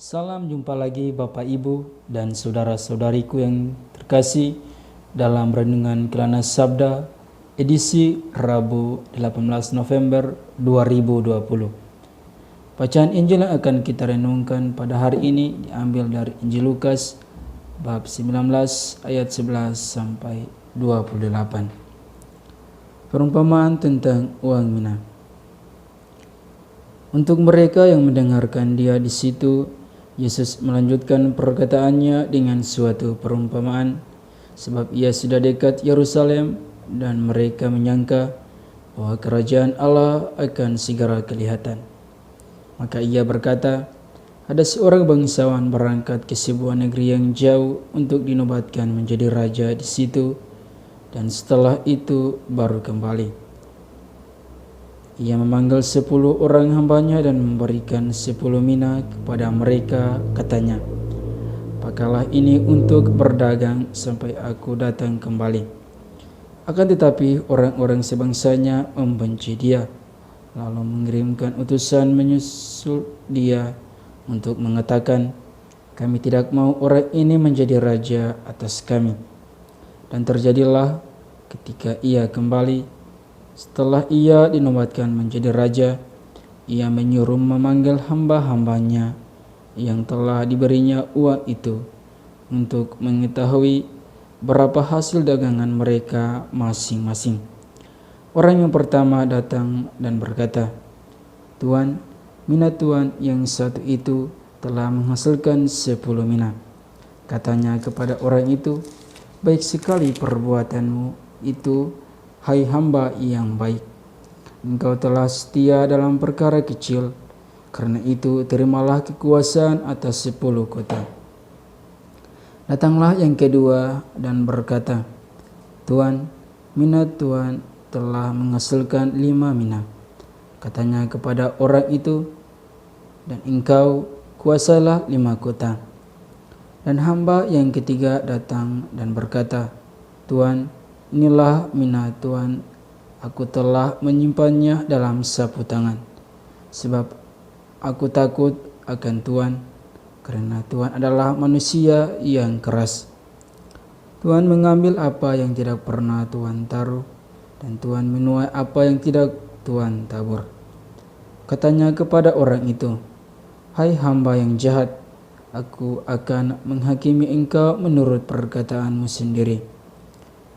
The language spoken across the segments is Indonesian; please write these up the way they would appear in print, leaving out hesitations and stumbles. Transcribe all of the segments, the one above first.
Salam jumpa lagi Bapak Ibu dan saudara-saudariku yang terkasih dalam Renungan Kelana Sabda edisi Rabu 18 November 2020. Bacaan Injil yang akan kita renungkan pada hari ini diambil dari Injil Lukas bab 19 ayat 11 sampai 28. Perumpamaan tentang uang mina. Untuk mereka yang mendengarkan dia di situ, Yesus melanjutkan perkataannya dengan suatu perumpamaan, sebab ia sudah dekat Yerusalem dan mereka menyangka bahwa kerajaan Allah akan segera kelihatan. Maka ia berkata, ada seorang bangsawan berangkat ke sebuah negeri yang jauh untuk dinobatkan menjadi raja di situ, dan setelah itu baru kembali. Ia memanggil 10 orang hambanya dan memberikan 10 mina kepada mereka, katanya, pakailah ini untuk berdagang sampai aku datang kembali. Akan tetapi orang-orang sebangsanya membenci dia, lalu mengirimkan utusan menyusul dia untuk mengatakan, kami tidak mau orang ini menjadi raja atas kami. Dan terjadilah ketika ia kembali, setelah ia dinobatkan menjadi raja, ia menyuruh memanggil hamba-hambanya yang telah diberinya uang itu untuk mengetahui berapa hasil dagangan mereka masing-masing. Orang yang pertama datang dan berkata, Tuan, mina Tuan yang satu itu telah menghasilkan 10 mina. Katanya kepada orang itu, baik sekali perbuatanmu itu, hai hamba yang baik. Engkau telah setia dalam perkara kecil, karena itu terimalah kekuasaan atas 10 kota. Datanglah yang kedua dan berkata, Tuan, mina Tuan telah menghasilkan 5 mina. Katanya kepada orang itu, dan engkau kuasailah 5 kota. Dan hamba yang ketiga datang dan berkata, Tuan, inilah mina Tuan, aku telah menyimpannya dalam sapu tangan, sebab aku takut akan Tuan, karena Tuan adalah manusia yang keras. Tuan mengambil apa yang tidak pernah Tuan taruh, dan Tuan menuai apa yang tidak Tuan tabur. Katanya kepada orang itu, hai hamba yang jahat, aku akan menghakimi engkau menurut perkataanmu sendiri.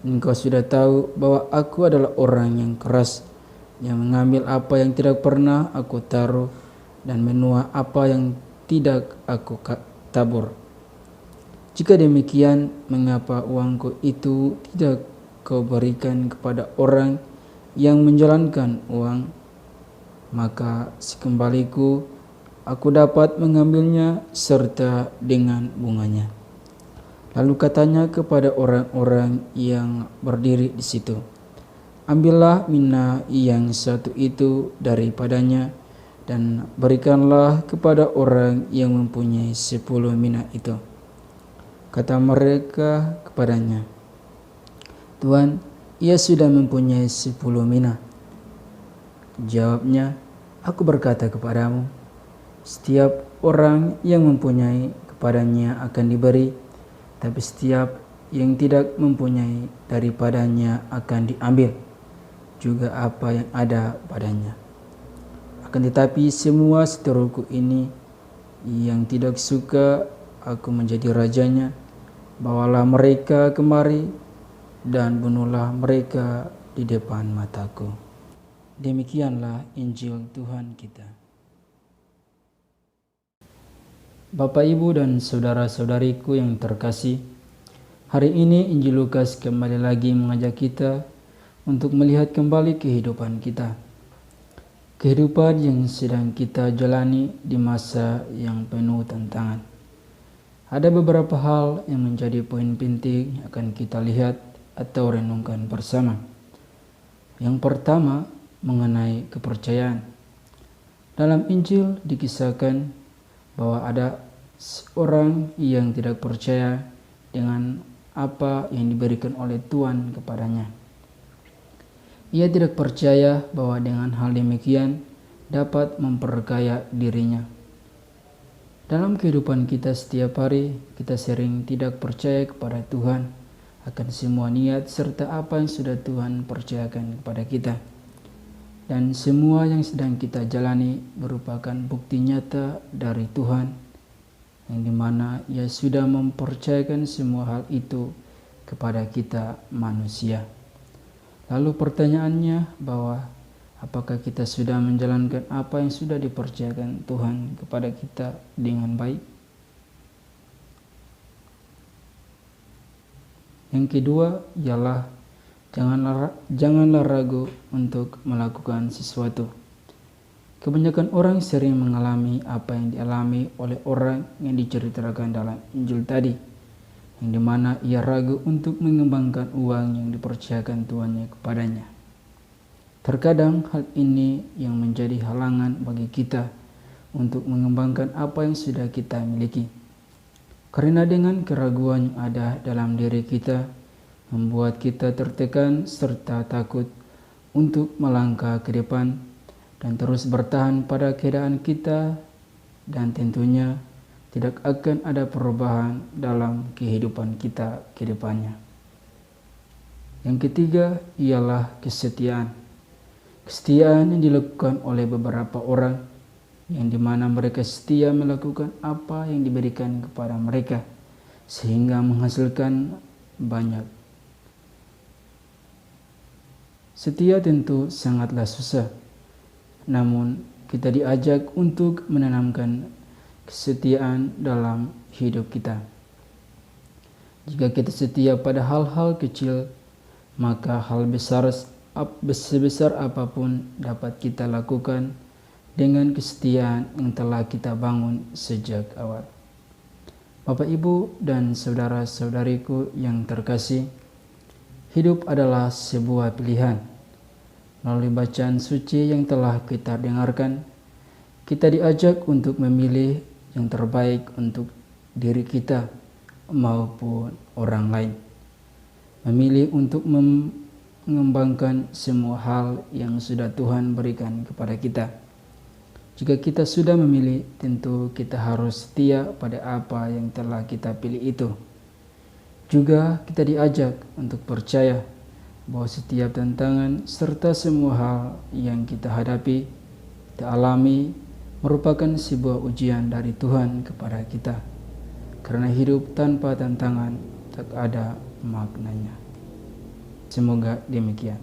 Engkau sudah tahu bahwa aku adalah orang yang keras, yang mengambil apa yang tidak pernah aku taruh dan menuai apa yang tidak aku tabur. Jika demikian, mengapa uangku itu tidak kau berikan kepada orang yang menjalankan uang? Maka sekembaliku aku dapat mengambilnya serta dengan bunganya. Lalu katanya kepada orang-orang yang berdiri di situ, ambillah mina yang satu itu daripadanya dan berikanlah kepada orang yang mempunyai 10 mina itu. Kata mereka kepadanya, Tuan, ia sudah mempunyai 10 mina. Jawabnya, aku berkata kepadamu, setiap orang yang mempunyai kepadanya akan diberi, tapi setiap yang tidak mempunyai daripadanya akan diambil juga apa yang ada padanya. Akan tetapi semua seteruku ini yang tidak suka aku menjadi rajanya, bawalah mereka kemari dan bunuhlah mereka di depan mataku. Demikianlah Injil Tuhan kita. Bapak, Ibu, dan saudara-saudariku yang terkasih, hari ini Injil Lukas kembali lagi mengajak kita untuk melihat kembali kehidupan kita. Kehidupan yang sedang kita jalani di masa yang penuh tantangan. Ada beberapa hal yang menjadi poin penting yang akan kita lihat atau renungkan bersama. Yang pertama, mengenai kepercayaan. Dalam Injil dikisahkan bahwa ada seorang yang tidak percaya dengan apa yang diberikan oleh Tuhan kepadanya. Ia tidak percaya bahwa dengan hal demikian dapat memperkaya dirinya. Dalam kehidupan kita setiap hari, kita sering tidak percaya kepada Tuhan akan semua niat serta apa yang sudah Tuhan percayakan kepada kita. Dan semua yang sedang kita jalani merupakan bukti nyata dari Tuhan, yang dimana Ia sudah mempercayakan semua hal itu kepada kita manusia. Lalu pertanyaannya bahwa apakah kita sudah menjalankan apa yang sudah dipercayakan Tuhan kepada kita dengan baik? Yang kedua ialah janganlah ragu untuk melakukan sesuatu. Kebanyakan orang sering mengalami apa yang dialami oleh orang yang diceritakan dalam Injil tadi, yang dimana ia ragu untuk mengembangkan uang yang dipercayakan Tuhannya kepadanya. Terkadang hal ini yang menjadi halangan bagi kita untuk mengembangkan apa yang sudah kita miliki. Karena dengan keraguan yang ada dalam diri kita, membuat kita tertekan serta takut untuk melangkah ke depan dan terus bertahan pada keadaan kita, dan tentunya tidak akan ada perubahan dalam kehidupan kita ke depannya. Yang ketiga ialah kesetiaan. Kesetiaan yang dilakukan oleh beberapa orang, yang dimana mereka setia melakukan apa yang diberikan kepada mereka, sehingga menghasilkan banyak. Setia tentu sangatlah susah, namun kita diajak untuk menanamkan kesetiaan dalam hidup kita. Jika kita setia pada hal-hal kecil, maka hal sebesar apapun dapat kita lakukan dengan kesetiaan yang telah kita bangun sejak awal. Bapak, Ibu, dan saudara-saudariku yang terkasih, hidup adalah sebuah pilihan. Melalui bacaan suci yang telah kita dengarkan, kita diajak untuk memilih yang terbaik untuk diri kita maupun orang lain. Memilih untuk mengembangkan semua hal yang sudah Tuhan berikan kepada kita. Jika kita sudah memilih, tentu kita harus setia pada apa yang telah kita pilih itu. Juga kita diajak untuk percaya bahwa setiap tantangan serta semua hal yang kita hadapi, kita alami, merupakan sebuah ujian dari Tuhan kepada kita. Karena hidup tanpa tantangan tak ada maknanya. Semoga demikian.